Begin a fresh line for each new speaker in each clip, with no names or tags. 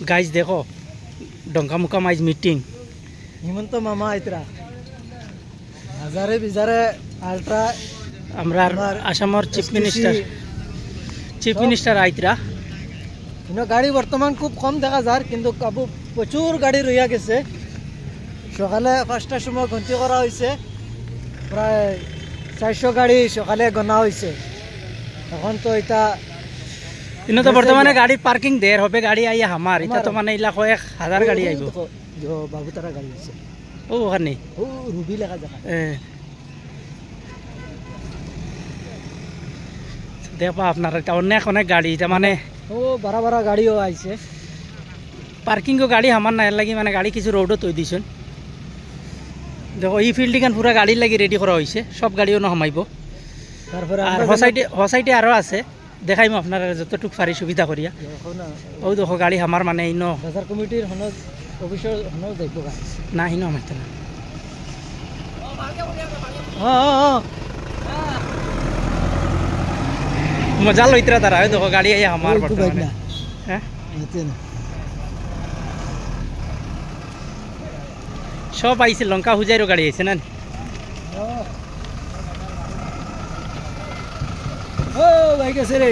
Guys देखो डंका मुका माइज मीटिंग
हिमंत मामा आयतरा हजारे बिजारे आल्ट्रा
আমরা আসামের চিফ মিনিস্টার আইতরা
গাড়ি বর্তমান খুব কম দেখা যায় কিন্তু প্রচুর গাড়ি রইয়া গেছে সকালে 5টার সময় গন্তি করা হয়েছে প্রায় 400 গাড়ি সকালে গণা হয়েছে এখন তো এটা
তো বর্তমানে গাড়ি পার্কিং দের হবে গাড়ি আইয়া আমার এটা তো মানে ইলা কয়েক হাজার গাড়ি আইব
বাবু তারা গাড়ি আছে
ও ওখানে
ও রুবি লেখা জায়গা
দেখো আপনার অনেক অনেক গাড়ি এটা মানে
ও বড় বড় গাড়িও আইছে
পার্কিং গাড়ি আমার না এর লাগি মানে গাড়ি কিছু রোডও তৈ দিছেন দেখো এই ফিল্ডিং পুরা গাড়ি লাগি রেডি করা হয়েছে সব গাড়িও নমাইব তারপরে আর হসাইটে আরও আছে দেখাইম আপনার যতটুক পারি সুবিধা করিয়া ও দেখো গাড়ি আমার মানে ইনো
বাজার কমিটির অফিসের দেখব
না ইনো আমার না মজা লইতরা তারা দেখো গাড়ি আইয়া আমার বর্তমানে হ্যাঁ সব আইছে লঙ্কা হুজাইরও গাড়ি আইছে না
ও ভাই গেছে রে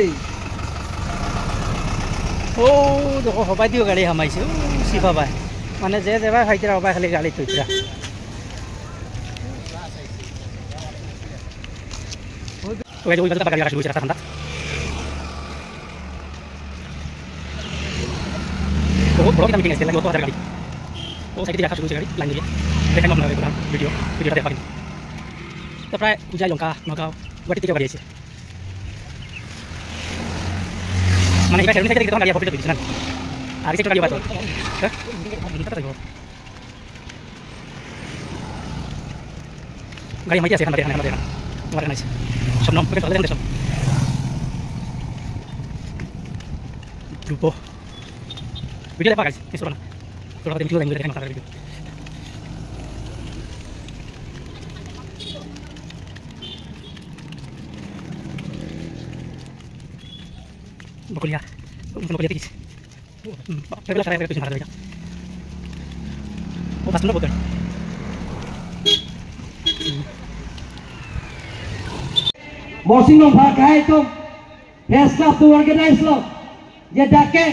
ও দেখো সবাই দিও গাড়ি হামাইছে সিফা ভাই মানে যে দেবাই খাইতরা সবাই খালি গাড়ি তৈতরা ওই যে ওই গাড়ি গাড়ি শুরু রাস্তা ঠান্ডা তো বড় একটা মিটিং আছে লাগি 2000 গাড়ি ও সাইডে রাখা শুরু হয়েছে গাড়ি লাইন দিয়ে দেখাই আপনারা ভিডিওটা দেখা কিন্তু তো প্রায় পূজা লঙ্কা নগাঁও গুয়াহাটি থেকে গাড়ি আছে মানে এটা সেরকম থেকে তখন গাড়ি প্রফিট দিচ্ছে না আর কিছু গাড়ি বাতো হ্যাঁ গাড়ি মাইতে আছে এখানে দেখেন আমার নাইছে সব নাম করে চলে সব গ্রুপ ভিডিও দেখা গাইছে কিছু না তোরা দেখি লাইন দেখেন তার ভিডিও বকলিয়া দেখি পেগলা সারা কিছু মারা যায় ও বাস না বলতে
মসিনো ভাগায় তো ফেসলা তো অর্গানাইজ লো যে ডাকে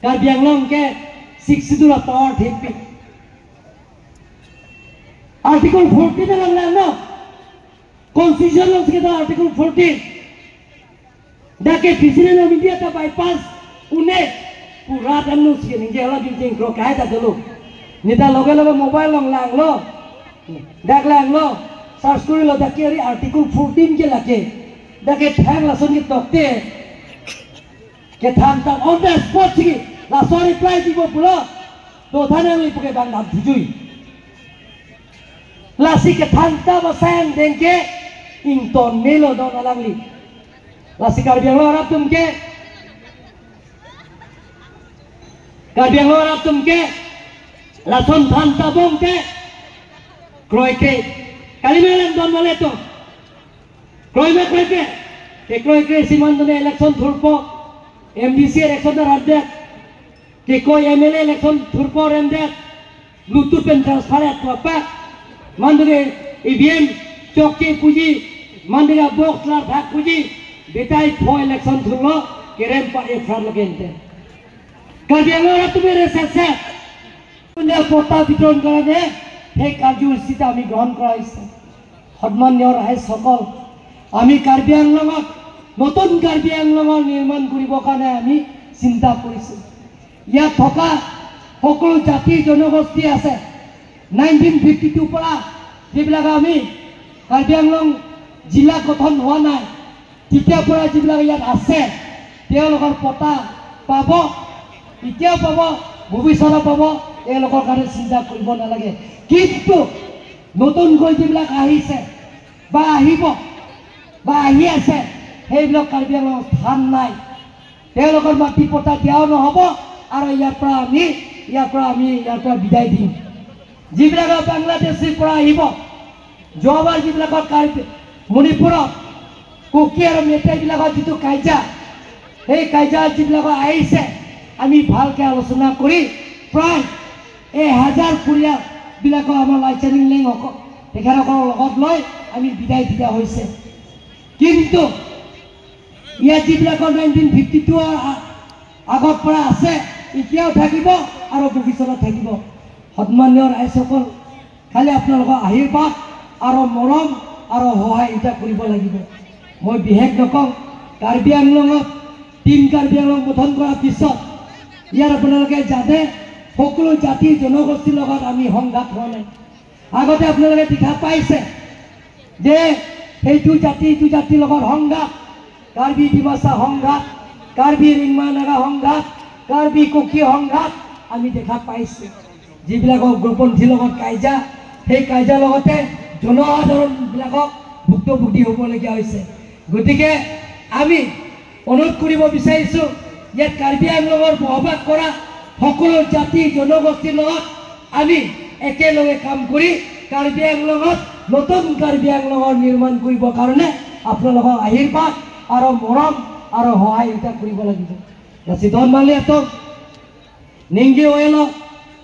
কার্বি আংলং के 62 पावर ठीक भी आर्टिकल 14 में लगना ना constitution law K article 14 Dake president of India का बाईपास उन्हें पूरा दमनु से निजे वाला जिंग क्रो काय दा चलो नेता लगे लगे मोबाइल लंग लांग लो डाक लांग लो सर्च कर लो डाके आर्टिकल 14 के लगे डाके ठैंग लसन के तोते के थान ता ऑन द स्पॉट की ला सॉरी रिप्लाई दिबो पुरो तो थाने में पुके बांग नाम धुजुई लासी के थान ता बसायन देंके इंटोन मेलो दोन अलगली लासी कार्बी आंगलो अरब तुमके कार्बी आंगलो अरब तुमके लासन थान ता बोंके क्रोय के कालीमेलन दोन वाले तो क्रोय के सीमांत ने इलेक्शन थुरपो एमडीसी इलेक्शन राद्दे के कोई एमएलए इलेक्शन थुरपो रेंदे ब्लूटूथ पेन ट्रांसफर अथवा मंदरे ईवीएम चौकी पूजी मंदिरा बॉक्स ला भाग पूजी बेटाई फो इलेक्शन थुरलो केरेम पर एक फ्राड लगेंते कादियांगरा तुम्हें रेसेसे उन्हें पोता वितरण करने हे कार्यसूची आमी ग्रहण कराइছে সন্মানীয় ৰাইজ সকল আমি কাৰ্বি আংলঙত নতুন কাৰ্বি আংলঙৰ নিৰ্মাণ কৰিবৰ কাৰণে আমি চিন্তা কৰিছোঁ ইয়াত থকা সকলো জাতি জনগোষ্ঠী আছে 1952 পৰা যিবিলাক আমি কাৰ্বি আংলং জিলা গঠন হোৱা নাই তেতিয়াৰ পৰা যিবিলাক ইয়াত আছে তেওঁলোকৰ পতা পাব এতিয়াও পাব ভৱিষ্যতে পাব এওঁলোকৰ কাৰণে চিন্তা কৰিব নালাগে কিন্তু নতুন কৈ যিবিলাক আহিছে বা আহিব বা আহি আছে সেইবিলাক কাৰ্বি আংলঙত স্থান নাই তেওঁলোকৰ মাটি পতা দিয়াও নহ'ব আৰু ইয়াৰ পৰা বিদায় দিম যিবিলাক বাংলাদেশৰ পৰা আহিব যোৱাবাৰ যিবিলাকৰ কাৰ্বি মণিপুৰত কুকি আৰু মেটেইবিলাকৰ যিটো কাইজা সেই কাইজা যিবিলাক আহিছে আমি ভালকৈ আলোচনা কৰি প্ৰায় 1000 পৰিয়ালবিলাকক আমাৰ লাইচানিং লিং তেখেতসকলৰ লগত লৈ আমি বিদায় দিয়া হৈছে। কিন্তু ইয়াত যিবিলাকৰ 1952 আগৰ পৰা আছে এতিয়াও থাকিব আৰু ভৱিষ্যতত থাকিব। সন্মানীয় ৰাইজসকল, খালি আপোনালোকৰ আশীৰ্বাদ আৰু মৰম আৰু সহায় এটা কৰিব লাগিব। মই বিশেষ নকওঁ, কাৰ্বি আংলঙত টিম কাৰ্বি আংলং গঠন কৰাৰ পিছত ইয়াৰ আপোনালোকে জানে সকলো জাতি জনগোষ্ঠীৰ লগত আমি সংঘাত হোৱা নাই। আগতে আপোনালোকে দেখা পাইছে যে এইটো জাতি ইটো জাতিৰ লগত সংঘাত, কাৰ্বি ডিমাচা সংঘাত, কাৰ্বি ৰিংমা নাগা সংঘাত, কাৰ্বি কুকি সংঘাত আমি দেখা পাইছোঁ। যিবিলাকক উগ্ৰপন্থীৰ লগত কাজিয়া, সেই কাজিয়াৰ লগতে জনসাধাৰণবিলাকক ভুক্তভোগী হ'বলগীয়া হৈছে। গতিকে আমি অনুৰোধ কৰিব বিচাৰিছোঁ ইয়াত কাৰ্বি আংলঙৰ বসবাস কৰা সকলো জাতি জনগোষ্ঠীৰ লগত আমি একেলগে কাম কৰি কাৰ্বি আংলঙত নতুন কাৰ্বি আংলঙৰ নিৰ্মাণ কৰিবৰ কাৰণে আপোনালোকৰ আশীৰ্বাদ আৰু মৰম আৰু সহায় এটা কৰিব লাগিব। Sidon maliatok ninggi oelo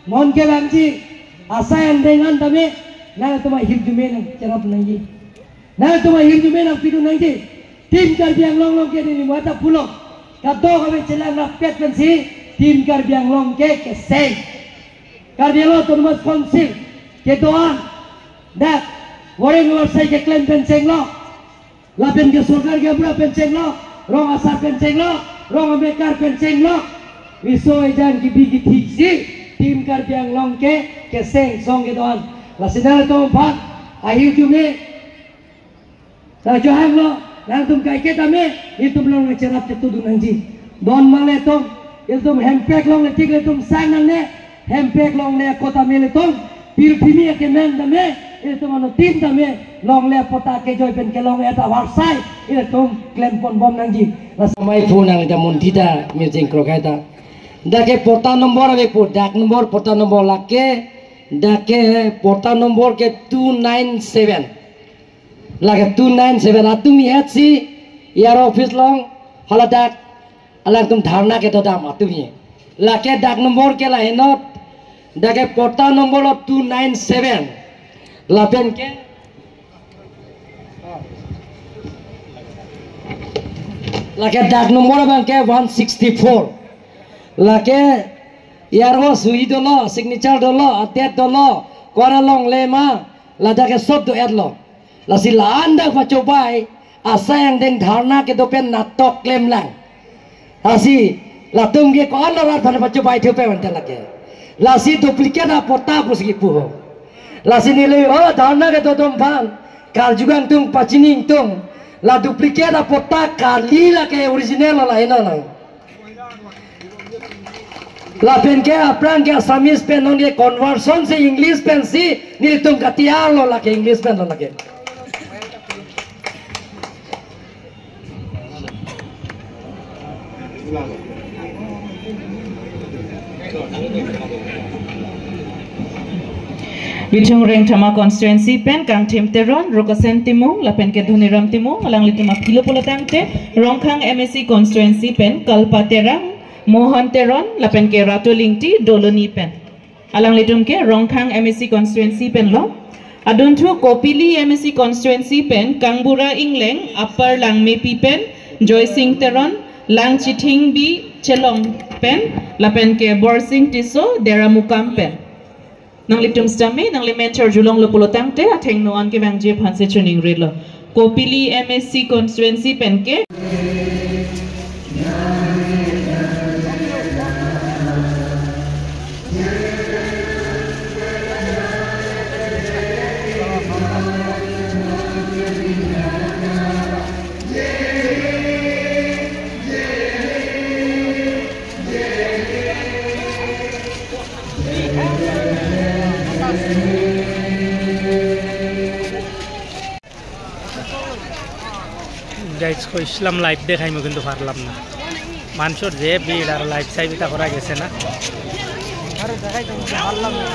mon ke bangji asa yang dengan tame na tuma hirjume nang cerap nangi na tuma hirjume nang pidu nangi tim Karbi Anglong long ke ni mata pulo kado kami celang rapet pensi tim Karbi Anglong ke sei Karbi Anglong tumas konsil ke doan dak goreng warsai ke klaim penseng lo lapen ke surgar ke bra penseng lo rong asar penseng lo rong bekar penseng lo wiso ejan gibi githiksi tim Karbi Anglong ke seng song ke doan la sidal to bhat ahi jume ta johang lo nang tum kai ke tame itum long ne cerap te tudu nangji don male tom iltum hempek long ne tik le tum sang nang ne hempek long ne kota mele tom pil phimi ke men tame iltum ano tim tame long le pota ke joy pen ke long eta warsai iltum klem pon bom nangji la samai phone nang ta montita music krokaita dake pota nombor ave put dak nombor pota nombor lake dake pota nombor ke 297 lage 297 atumi hatsi yar office long haladak alang tum dharna ke to dam atumi lake dak nombor ke la enot dake pota nombor 297 lapen ke lake dak nombor bang ke 164 lake yarho sui dolo signature dolo atet dolo koralong lema ladake sob do edlo lasi landa pacobai asa yang deng dharna ke dopen natok claim lang lasi latum ke kon lar thana pacobai thope wante lake lasi duplicate a pota pusgi puho lasi nile o dharna ke dodom bang kal jugang tung pachining tung la duplicate a pota kali lake original la ina na la pen ke apran ke asamis pen nong ke conversion se english pen si nil tum katia lo la ke english pen lo la ke
Bitung Reng Thama constituency pen kang tim teron rokasen timung lapen ke dhuniram timung alang lituma philo polotangte rongkhang MSC constituency pen kalpa terang mohan teron lapen ke ratolingti doloni pen alang litum ke rongkhang MSC constituency pen lo aduntu kopili MSC constituency pen kangbura ingleng upper langmepi pen joy singh teron lang chithing bi chelong pen lapen ke borsing tiso deramukam pen nang litum stame nang le mentor julong lo polotang te atheng noan ke bangje phanse training relo kopili MSC constituency pen ke
guys কইছিলাম live দেখাইমো কিন্তু পারলাম না মানুষের যে ভিড় আর live সাইবিটা করা গেছে না আরে দেখাই তো পারলাম না